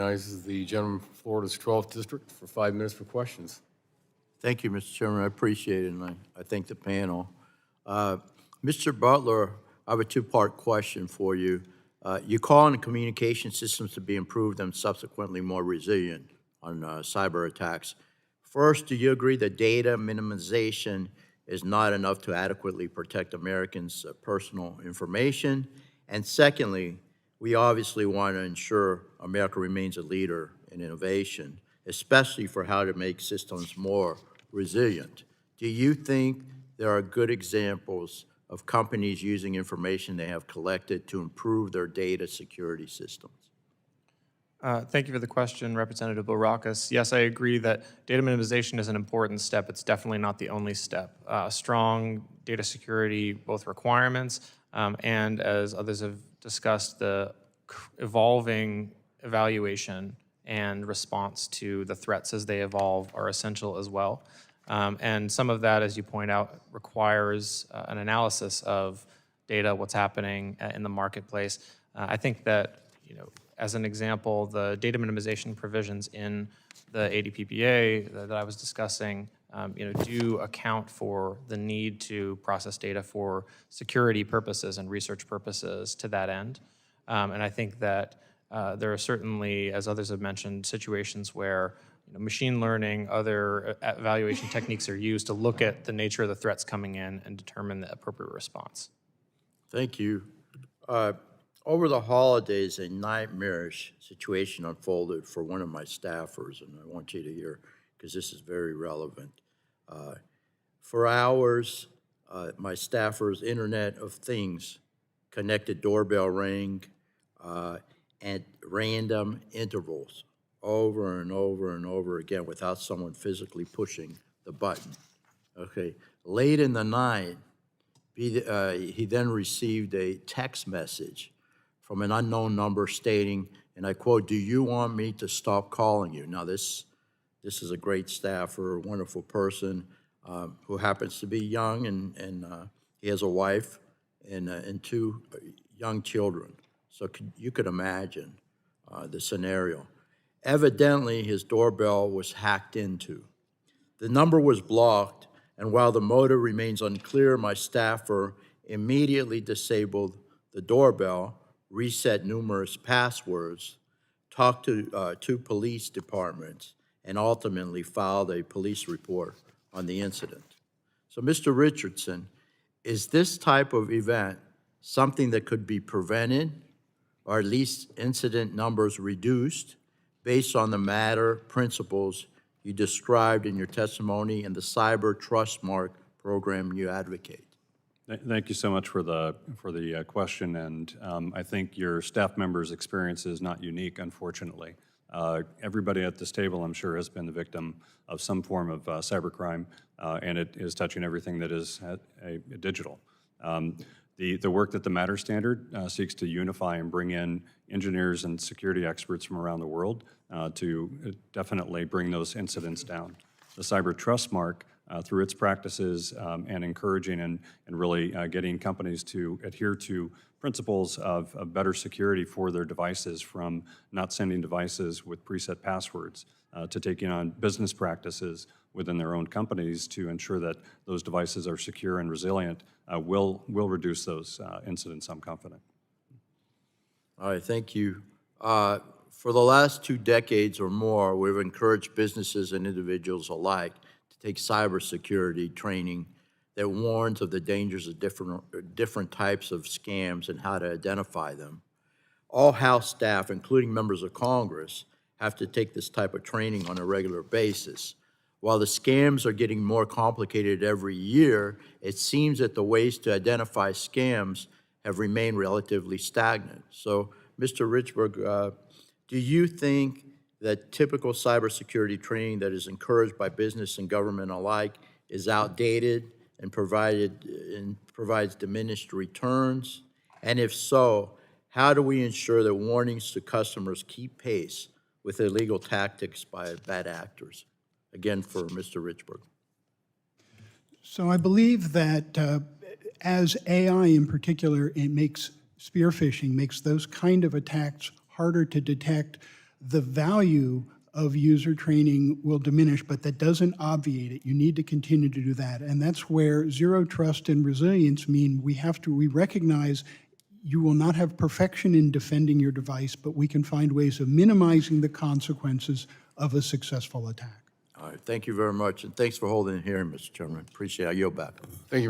Recognizes the gentleman from Florida's 12th District for 5 minutes for questions. Thank you, Mr. Chairman. I appreciate it, and I thank the panel. Mr. Butler, I have a two-part question for you. You call on the communication systems to be improved and subsequently more resilient on cyber attacks. First, do you agree that data minimization is not enough to adequately protect Americans' personal information? And secondly, we obviously want to ensure America remains a leader in innovation, especially for how to make systems more resilient. Do you think there are good examples of companies using information they have collected to improve their data security systems? Thank you for the question, Representative Bilirakis. Yes, I agree that data minimization is an important step. It's definitely not the only step. Strong data security, both requirements and, as others have discussed, the evolving evaluation and response to the threats as they evolve are essential as well. And some of that, as you point out, requires an analysis of data, what's happening in the marketplace. I think that, as an example, the data minimization provisions in the ADPPA that I was discussing, do account for the need to process data for security purposes and research purposes to that end. And I think that there are certainly, as others have mentioned, situations where machine learning, other evaluation techniques are used to look at the nature of the threats coming in and determine the appropriate response. Thank you. Over the holidays, a nightmarish situation unfolded for one of my staffers, and I want you to hear, because this is very relevant. For hours, my staffer's Internet of Things connected doorbell rang at random intervals, over and over and over again without someone physically pushing the button. Okay, late in the night, he then received a text message from an unknown number stating, and I quote, "Do you want me to stop calling you?" Now, this is a great staffer, a wonderful person who happens to be young, and he has a wife and two young children. So you could imagine the scenario. Evidently, his doorbell was hacked into. The number was blocked, and while the motive remains unclear, my staffer immediately disabled the doorbell, reset numerous passwords, talked to two police departments, and ultimately filed a police report on the incident. So, Mr. Richardson, is this type of event something that could be prevented, or at least incident numbers reduced, based on the matter principles you described in your testimony and the Cyber Trust Mark program you advocate? Thank you so much for the question, and I think your staff member's experience is not unique, unfortunately. Everybody at this table, I'm sure, has been the victim of some form of cybercrime, and it is touching everything that is digital. The work that the Matter Standard seeks to unify and bring in engineers and security experts from around the world to definitely bring those incidents down. The Cyber Trust Mark, through its practices and encouraging and really getting companies to adhere to principles of better security for their devices, from not sending devices with preset passwords to taking on business practices within their own companies to ensure that those devices are secure and resilient, will reduce those incidents, I'm confident. All right, thank you. For the last 2 decades or more, we've encouraged businesses and individuals alike to take cybersecurity training that warns of the dangers of different types of scams and how to identify them. All House staff, including members of Congress, have to take this type of training on a regular basis. While the scams are getting more complicated every year, it seems that the ways to identify scams have remained relatively stagnant. So, Mr. Richburg, do you think that typical cybersecurity training that is encouraged by business and government alike is outdated and provides diminished returns? And if so, how do we ensure that warnings to customers keep pace with illegal tactics by bad actors? Again, for Mr. Richburg. So I believe that as AI in particular, it makes spear phishing, makes those kind of attacks harder to detect. the value of user training will diminish, but that doesn't obviate it. You need to continue to do that. And that's where zero trust and resilience mean we recognize you will not have perfection in defending your device, but we can find ways of minimizing the consequences of a successful attack. All right, thank you very much, and thanks for holding the hearing, Mr. Chairman. Appreciate it. I yield back. Thank you very much.